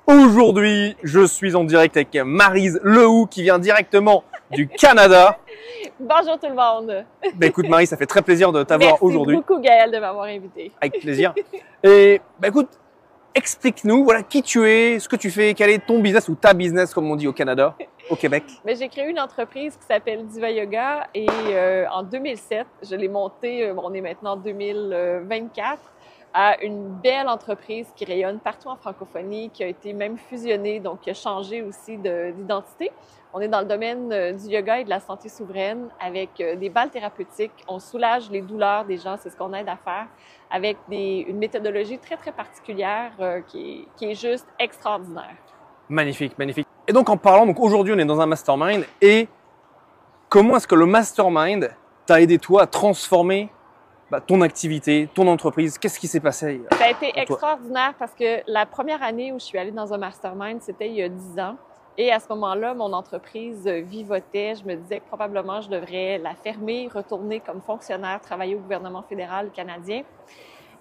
Aujourd'hui, je suis en direct avec Maryse Lehoux qui vient directement du Canada. Bonjour tout le monde. Écoute Maryse, ça fait très plaisir de t'avoir aujourd'hui. Merci beaucoup Gaël de m'avoir invité. Avec plaisir. Et écoute, explique-nous voilà, qui tu es, ce que tu fais, quel est ton business ou ta business comme on dit au Canada, au Québec. J'ai créé une entreprise qui s'appelle Diva Yoga et en 2007, je l'ai montée, on est maintenant en 2024, à une belle entreprise qui rayonne partout en francophonie, qui a été même fusionnée, donc qui a changé aussi d'identité. On est dans le domaine du yoga et de la santé souveraine avec des balles thérapeutiques. On soulage les douleurs des gens, c'est ce qu'on aide à faire, avec une méthodologie très, très particulière qui est juste extraordinaire. Magnifique, magnifique. Et donc en parlant, aujourd'hui on est dans un mastermind et comment est-ce que le mastermind t'a aidé toi à transformer ton activité, ton entreprise? Qu'est-ce qui s'est passé? Ça a été extraordinaire parce que la première année où je suis allée dans un mastermind, c'était il y a 10 ans. Et à ce moment-là, mon entreprise vivotait. Je me disais que probablement je devrais la fermer, retourner comme fonctionnaire, travailler au gouvernement fédéral canadien.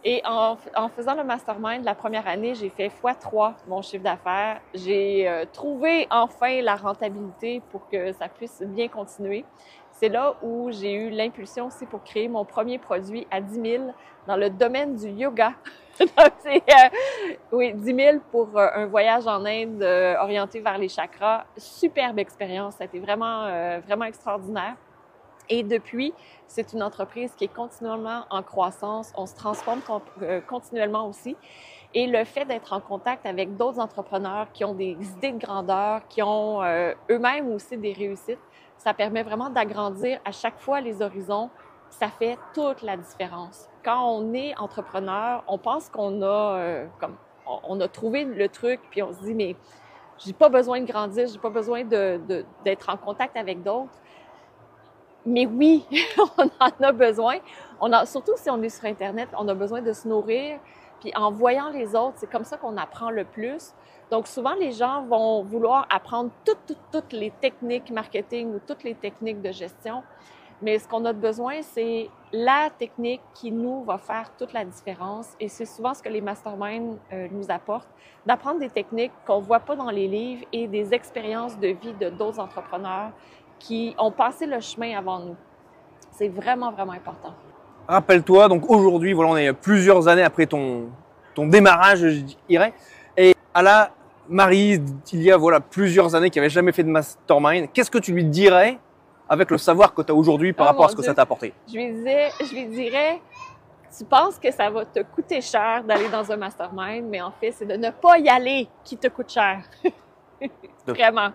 Et en faisant le mastermind la première année, j'ai fait x3 mon chiffre d'affaires. J'ai trouvé enfin la rentabilité pour que ça puisse bien continuer. C'est là où j'ai eu l'impulsion aussi pour créer mon premier produit à 10 000 dans le domaine du yoga. Oui, 10 000 pour un voyage en Inde orienté vers les chakras. Superbe expérience, ça a été vraiment, vraiment extraordinaire. Et depuis, c'est une entreprise qui est continuellement en croissance. On se transforme continuellement aussi. Et le fait d'être en contact avec d'autres entrepreneurs qui ont des idées de grandeur, qui ont eux-mêmes aussi des réussites, ça permet vraiment d'agrandir à chaque fois les horizons. Ça fait toute la différence. Quand on est entrepreneur, on pense qu'on a, on a trouvé le truc, puis on se dit, mais j'ai pas besoin de grandir, j'ai pas besoin d'être en contact avec d'autres. Mais oui, on en a besoin. Surtout si on est sur Internet, on a besoin de se nourrir. Puis en voyant les autres, c'est comme ça qu'on apprend le plus. Donc souvent, les gens vont vouloir apprendre toutes les techniques marketing ou toutes les techniques de gestion. Mais ce qu'on a besoin, c'est la technique qui nous va faire toute la différence. Et c'est souvent ce que les masterminds nous apportent, d'apprendre des techniques qu'on ne voit pas dans les livres et des expériences de vie de d'autres entrepreneurs qui ont passé le chemin avant nous. C'est vraiment, vraiment important. Rappelle-toi, donc aujourd'hui, voilà, on est plusieurs années après ton démarrage, je dirais. Et à la Maryse, il y a voilà, plusieurs années qui n'avait jamais fait de mastermind. Qu'est-ce que tu lui dirais avec le savoir que tu as aujourd'hui par rapport à ce que ça t'a apporté? Je lui dirais, tu penses que ça va te coûter cher d'aller dans un mastermind, mais en fait, c'est de ne pas y aller qui te coûte cher. Vraiment.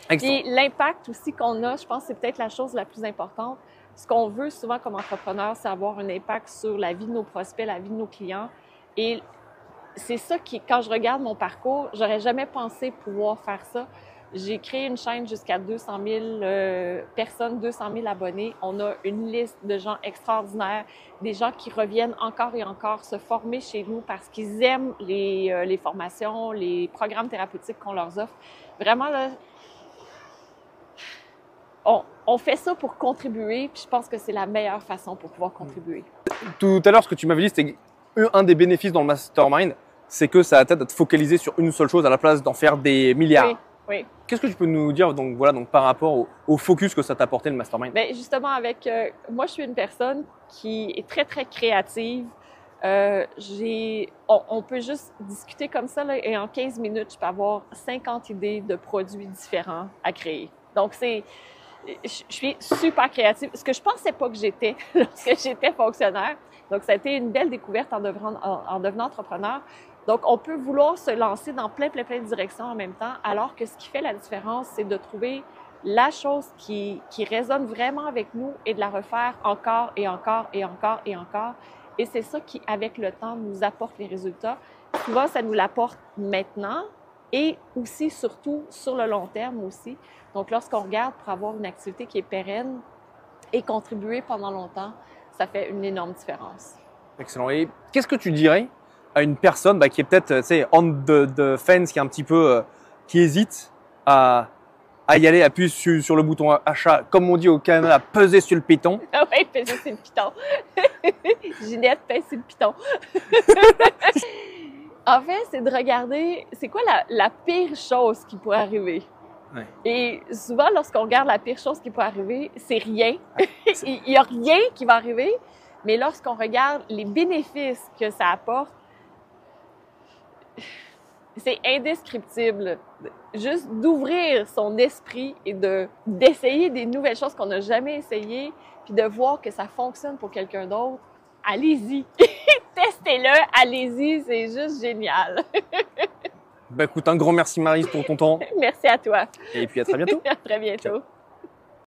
Et l'impact aussi qu'on a, je pense que c'est peut-être la chose la plus importante. Ce qu'on veut souvent comme entrepreneur, c'est avoir un impact sur la vie de nos prospects, la vie de nos clients. Et c'est ça qui, quand je regarde mon parcours, j'aurais jamais pensé pouvoir faire ça. J'ai créé une chaîne jusqu'à 200 000 personnes, 200 000 abonnés. On a une liste de gens extraordinaires, des gens qui reviennent encore et encore se former chez nous parce qu'ils aiment les formations, les programmes thérapeutiques qu'on leur offre. Vraiment, là, on fait ça pour contribuer, puis je pense que c'est la meilleure façon pour pouvoir contribuer. Tout à l'heure, ce que tu m'avais dit, c'était un des bénéfices dans le mastermind, c'est que ça a tête à te focaliser sur une seule chose à la place d'en faire des milliards. Oui, oui. Qu'est-ce que tu peux nous dire donc, voilà, donc, par rapport au focus que ça t'a apporté le mastermind? Bien, justement, moi, je suis une personne qui est très, très créative. On peut juste discuter comme ça, là, et en 15 minutes, je peux avoir 50 idées de produits différents à créer. Donc, je suis super créative, ce que je pensais pas que j'étais lorsque j'étais fonctionnaire. Donc, ça a été une belle découverte en devenant entrepreneur. Donc, on peut vouloir se lancer dans plein de directions en même temps, alors que ce qui fait la différence, c'est de trouver la chose qui résonne vraiment avec nous et de la refaire encore et encore et encore et encore. Et c'est ça qui, avec le temps, nous apporte les résultats. Souvent, ça nous l'apporte maintenant et aussi, surtout, sur le long terme aussi. Donc, lorsqu'on regarde pour avoir une activité qui est pérenne et contribuer pendant longtemps, ça fait une énorme différence. Excellent. Et qu'est-ce que tu dirais à une personne qui est peut-être, tu sais, on the fence, qui est un petit peu, qui hésite à y aller, appuyer sur le bouton achat, comme on dit au Canada, peser sur le piton? Ah oui, peser sur le piton. Ginette pèse sur le piton. En fait, c'est de regarder, c'est quoi la pire chose qui pourrait arriver. Ouais. Et souvent, lorsqu'on regarde la pire chose qui peut arriver, c'est rien. Il n'y a rien qui va arriver, mais lorsqu'on regarde les bénéfices que ça apporte, c'est indescriptible. Juste d'ouvrir son esprit et d'essayer des nouvelles choses qu'on n'a jamais essayées, puis de voir que ça fonctionne pour quelqu'un d'autre. Allez-y! Testez-le! Allez-y! C'est juste génial! Ben écoute, un grand merci Maryse pour ton temps. Merci à toi! Et puis à très bientôt. À très bientôt!